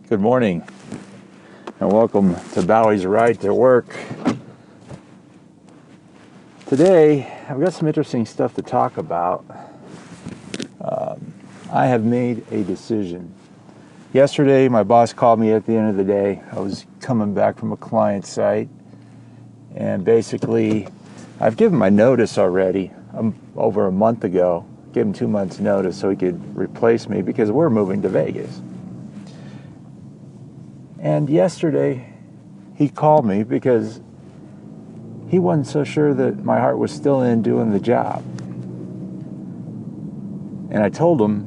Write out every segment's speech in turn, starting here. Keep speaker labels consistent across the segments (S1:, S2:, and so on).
S1: Good morning, and welcome to Bowie's Ride to Work. Today, I've got some interesting stuff to talk about. I have made a decision. Yesterday, my boss called me at the end of the day. I was coming back from a client site, and basically, I've given my notice already over a month ago. Gave him 2 months' notice so he could replace me because we're moving to Vegas. And yesterday, he called me because he wasn't so sure that my heart was still in doing the job. And I told him,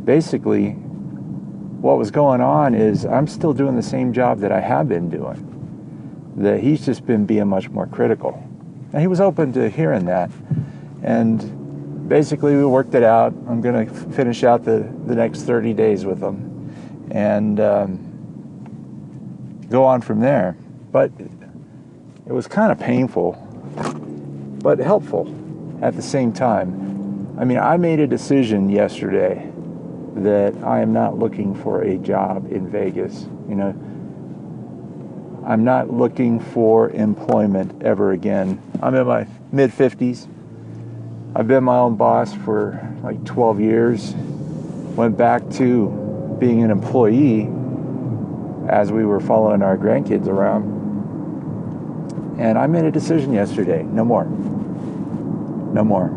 S1: basically, what was going on is I'm still doing the same job that I have been doing. That he's just been being much more critical. And he was open to hearing that. And basically, we worked it out. I'm going to finish out the next 30 days with him. And go on from there. But it was kind of painful, but helpful at the same time. I mean, I made a decision yesterday that I am not looking for a job in Vegas. You know, I'm not looking for employment ever again. I'm in my mid-50s. I've been my own boss for like 12 years. Went back to being an employee as we were following our grandkids around. And I made a decision yesterday. No more. No more.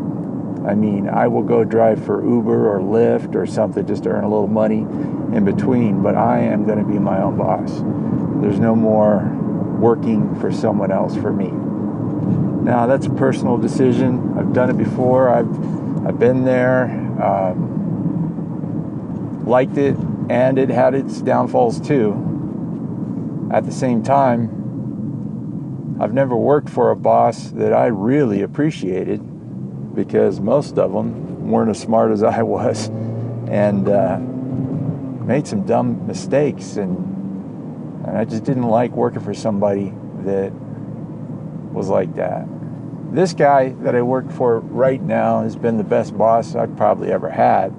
S1: I mean, I will go drive for Uber or Lyft or something just to earn a little money in between, but I am going to be my own boss. There's no more working for someone else for me. Now, that's a personal decision. I've done it before. I've been there, liked it, and it had its downfalls too. At the same time, I've never worked for a boss that I really appreciated because most of them weren't as smart as I was and made some dumb mistakes. And I just didn't like working for somebody that was like that. This guy that I work for right now has been the best boss I've probably ever had.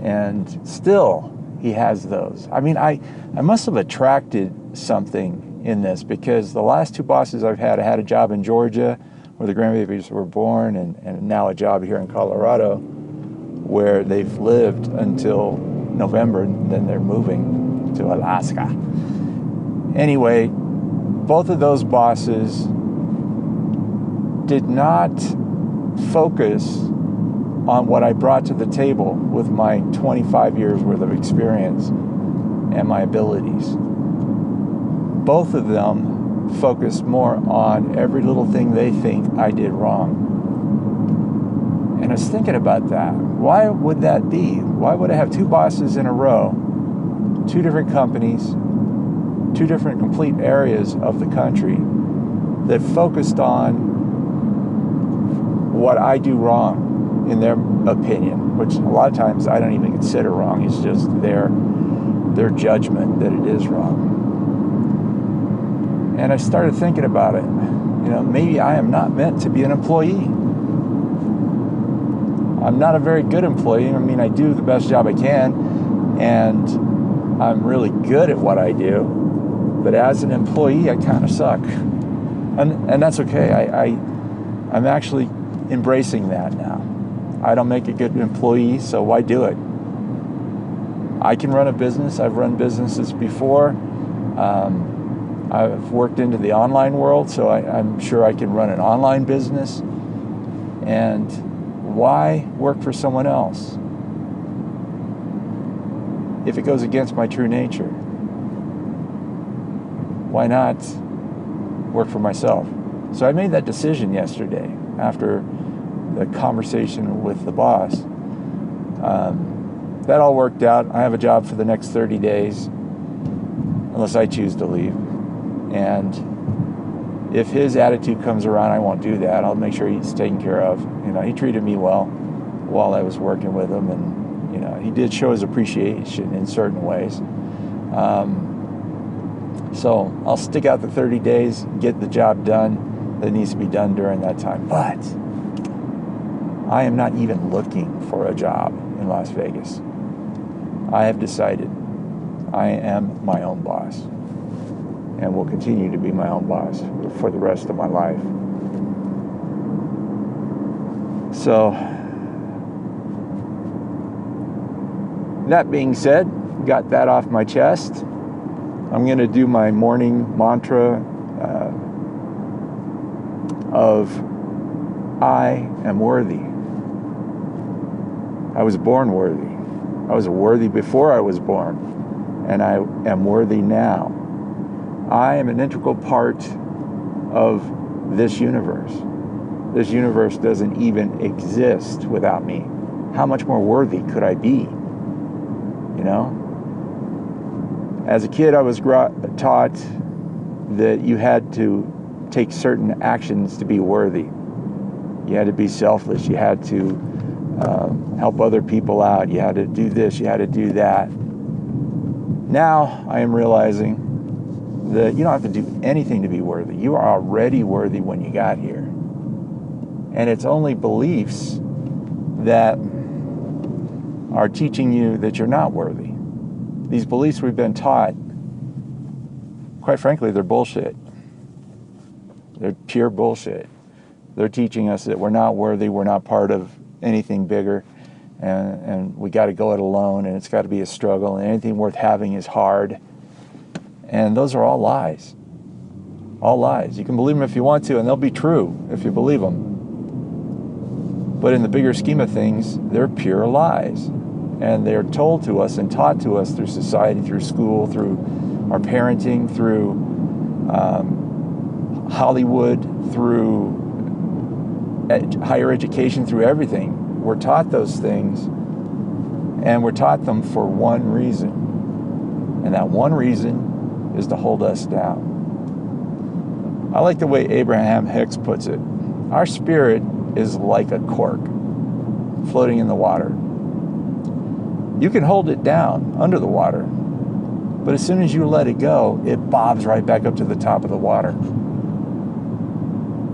S1: And still, he has those. I mean, I must have attracted something in this because the last two bosses I had a job in Georgia where the grandbabies were born and now a job here in Colorado where they've lived until November and then they're moving to Alaska. Anyway, both of those bosses did not focus on what I brought to the table with my 25 years worth of experience and my abilities. Both of them focused more on every little thing they think I did wrong. And I was thinking about that. Why would that be? Why would I have two bosses in a row, two different companies, two different complete areas of the country that focused on what I do wrong in their opinion, which a lot of times I don't even consider wrong. It's just their judgment that it is wrong. And I started thinking about it. You know, maybe I am not meant to be an employee. I'm not a very good employee. I mean, I do the best job I can, and I'm really good at what I do. But as an employee, I kind of suck. And that's okay. I'm actually embracing that now. I don't make a good employee, so why do it? I can run a business. I've run businesses before. I've worked into the online world, so I'm sure I can run an online business. And why work for someone else if it goes against my true nature? Why not work for myself? So I made that decision yesterday after the conversation with the boss. That all worked out. I have a job for the next 30 days, unless I choose to leave. And if his attitude comes around, I won't do that. I'll make sure he's taken care of. You know, he treated me well while I was working with him, and you know, he did show his appreciation in certain ways. So I'll stick out the 30 days, get the job done that needs to be done during that time. But I am not even looking for a job in Las Vegas. I have decided I am my own boss, and will continue to be my own boss for the rest of my life. So, that being said, got that off my chest. I'm going to do my morning mantra of I am worthy. I was born worthy. I was worthy before I was born, and I am worthy now. I am an integral part of this universe. This universe doesn't even exist without me. How much more worthy could I be? You know? As a kid, I was taught that you had to take certain actions to be worthy. You had to be selfless. You had to help other people out. You had to do this. You had to do that. Now I am realizing that you don't have to do anything to be worthy. You are already worthy when you got here. And it's only beliefs that are teaching you that you're not worthy. These beliefs we've been taught, quite frankly, they're bullshit. They're pure bullshit. They're teaching us that we're not worthy, we're not part of anything bigger, and we got to go it alone, and it's got to be a struggle, and anything worth having is hard. And those are all lies. All lies. You can believe them if you want to, and they'll be true if you believe them. But in the bigger scheme of things, they're pure lies. And they're told to us and taught to us through society, through school, through our parenting, through Hollywood, through higher education, through everything. We're taught those things, and we're taught them for one reason. And that one reason is to hold us down. I like the way Abraham Hicks puts it. Our spirit is like a cork floating in the water. You can hold it down under the water, but as soon as you let it go, it bobs right back up to the top of the water.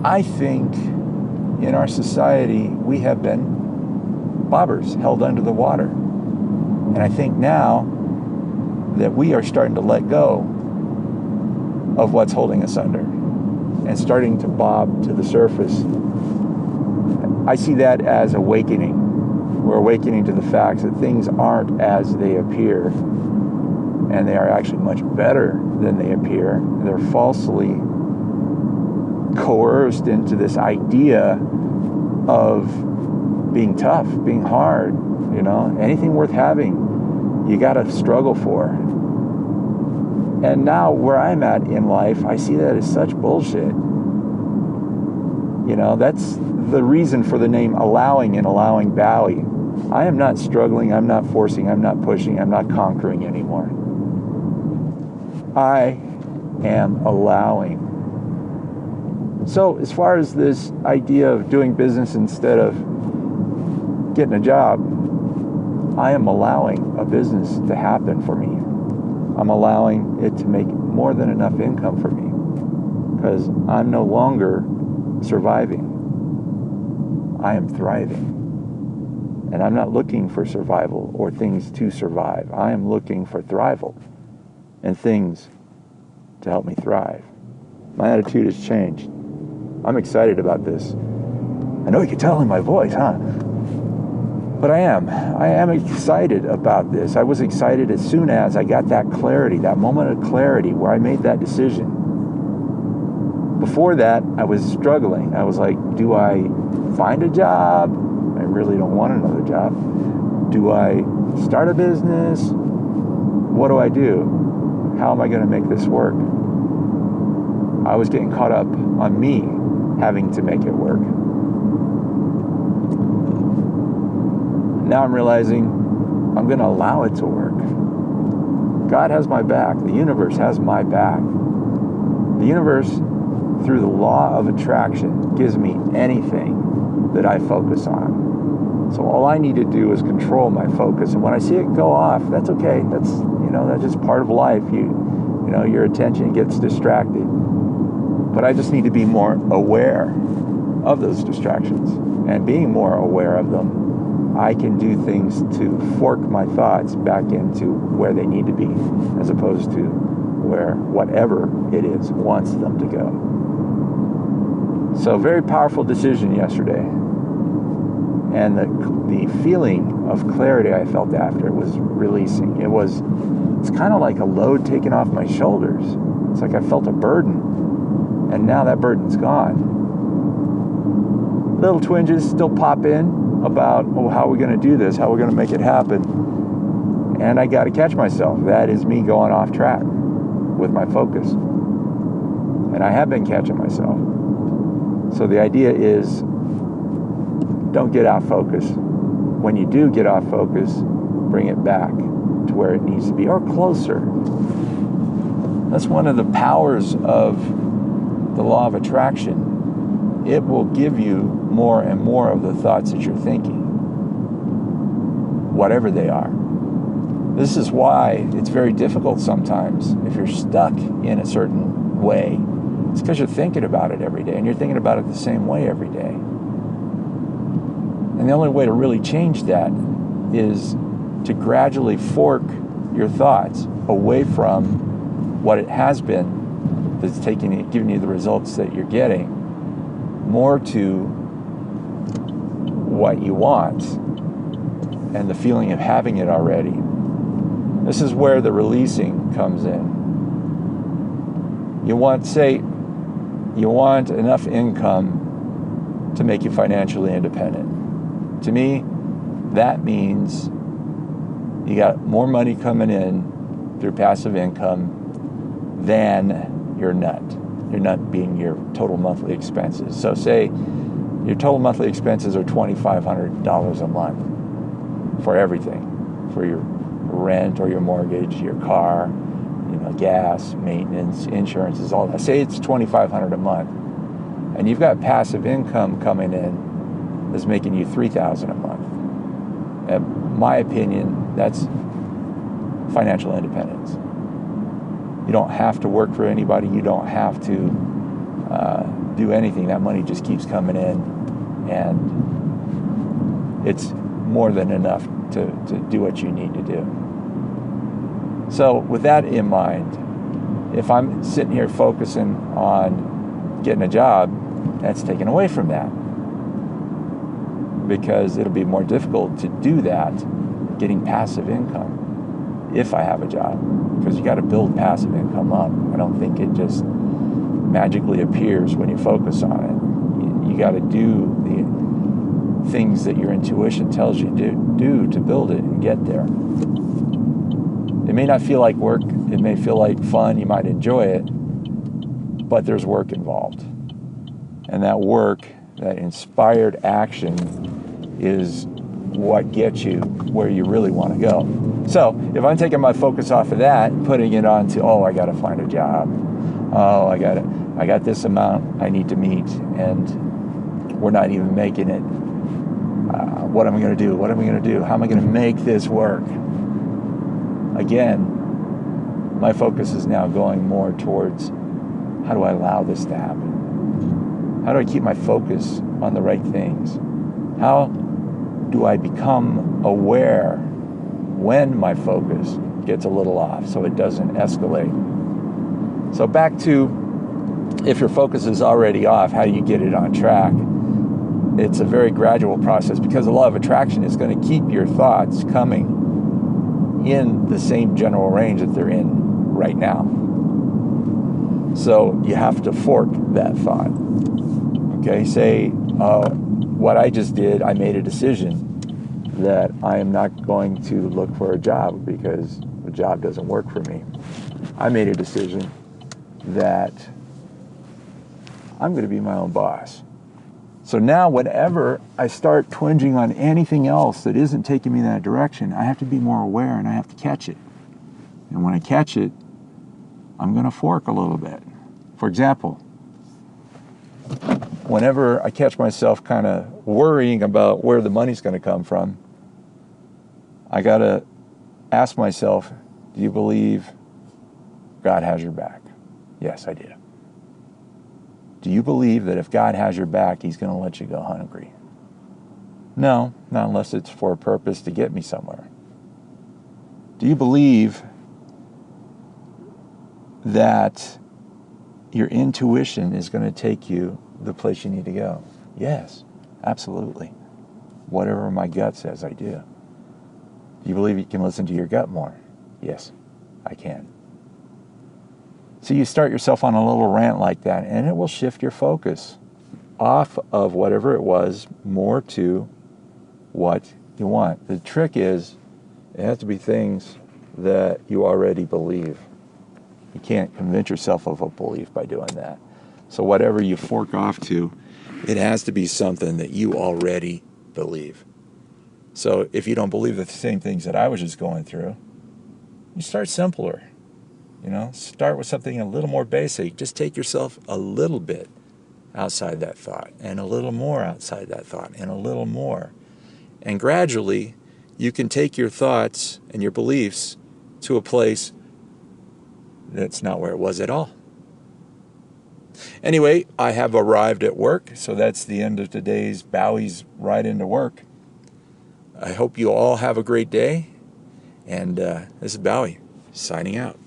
S1: I think in our society, we have been bobbers held under the water. And I think now that we are starting to let go of what's holding us under and starting to bob to the surface. I see that as awakening. We're awakening to the fact that things aren't as they appear, and they are actually much better than they appear. They're falsely coerced into this idea of being tough, being hard, you know, anything worth having, you got to struggle for. And now where I'm at in life, I see that as such bullshit. You know, that's the reason for the name allowing and allowing bawiii. I am not struggling, I'm not forcing, I'm not pushing, I'm not conquering anymore. I am allowing. So as far as this idea of doing business instead of getting a job, I am allowing a business to happen for me. I'm allowing it to make more than enough income for me because I'm no longer surviving. I am thriving. And I'm not looking for survival or things to survive. I am looking for thrival and things to help me thrive. My attitude has changed. I'm excited about this. I know you can tell in my voice, huh? But I am excited about this. I was excited as soon as I got that clarity, that moment of clarity where I made that decision. Before that, I was struggling. I was like, do I find a job? I really don't want another job. Do I start a business? What do I do? How am I going to make this work? I was getting caught up on me having to make it work. Now I'm realizing I'm going to allow it to work. God has my back. The universe has my back. The universe, through the law of attraction, gives me anything that I focus on. So all I need to do is control my focus. And when I see it go off, that's okay. That's just part of life. You know, your attention gets distracted. But I just need to be more aware of those distractions. And being more aware of them I can do things to fork my thoughts back into where they need to be, as opposed to where whatever it is wants them to go. So very powerful decision yesterday. And the feeling of clarity I felt after it was releasing. It's kind of like a load taken off my shoulders. It's like I felt a burden, and now that burden's gone. Little twinges still pop in about, how are we going to do this? How are we going to make it happen? And I got to catch myself. That is me going off track with my focus. And I have been catching myself. So the idea is, don't get off focus. When you do get off focus, bring it back to where it needs to be, or closer. That's one of the powers of the law of attraction. It will give you more and more of the thoughts that you're thinking, whatever they are. This is why it's very difficult sometimes if you're stuck in a certain way. It's because you're thinking about it every day, and you're thinking about it the same way every day. And the only way to really change that is to gradually fork your thoughts away from what it has been that's giving you the results that you're getting, more to what you want and the feeling of having it already. This is where the releasing comes in. You want enough income to make you financially independent. To me, that means you got more money coming in through passive income than your nut. Your nut being your total monthly expenses. So say your total monthly expenses are $2,500 a month for everything, for your rent or your mortgage, your car, gas, maintenance, insurances, all that. Say it's $2,500 a month, and you've got passive income coming in that's making you $3,000 a month. In my opinion, that's financial independence. You don't have to work for anybody. You don't have to do anything. That money just keeps coming in, and it's more than enough to do what you need to do. So with that in mind, if I'm sitting here focusing on getting a job, that's taken away from that, because it'll be more difficult to do that, getting passive income, if I have a job, because you got to build passive income up. I don't think it just magically appears when you focus on it. You got to do the things that your intuition tells you to do to build it and get there. It may not feel like work. It may feel like fun. You might enjoy it, but there's work involved. And that work, that inspired action, is what gets you where you really want to go. So if I'm taking my focus off of that, putting it onto, I got to find a job. I got this amount I need to meet, and we're not even making it. What am I going to do? What am I going to do? How am I going to make this work? Again, my focus is now going more towards, how do I allow this to happen? How do I keep my focus on the right things? How do I become aware when my focus gets a little off so it doesn't escalate? So back to, if your focus is already off, how do you get it on track? It's a very gradual process, because the law of attraction is going to keep your thoughts coming in the same general range that they're in right now. So you have to fork that thought. Okay, say what I just did, I made a decision that I am not going to look for a job because a job doesn't work for me. I made a decision that I'm going to be my own boss. So now whenever I start twinging on anything else that isn't taking me in that direction, I have to be more aware, and I have to catch it. And when I catch it, I'm going to fork a little bit. For example, whenever I catch myself kind of worrying about where the money's going to come from, I got to ask myself, do you believe God has your back? Yes, I do. Do you believe that if God has your back, He's going to let you go hungry? No, not unless it's for a purpose to get me somewhere. Do you believe that your intuition is going to take you the place you need to go? Yes, absolutely. Whatever my gut says, I do. Do you believe you can listen to your gut more? Yes, I can. So you start yourself on a little rant like that, and it will shift your focus off of whatever it was more to what you want. The trick is, it has to be things that you already believe. You can't convince yourself of a belief by doing that. So whatever you fork off to, it has to be something that you already believe. So if you don't believe the same things that I was just going through, you start simpler. Start with something a little more basic. Just take yourself a little bit outside that thought, and a little more outside that thought, and a little more. And gradually, you can take your thoughts and your beliefs to a place that's not where it was at all. Anyway, I have arrived at work, so that's the end of today's Bowie's Ride into Work. I hope you all have a great day, and this is Bowie signing out.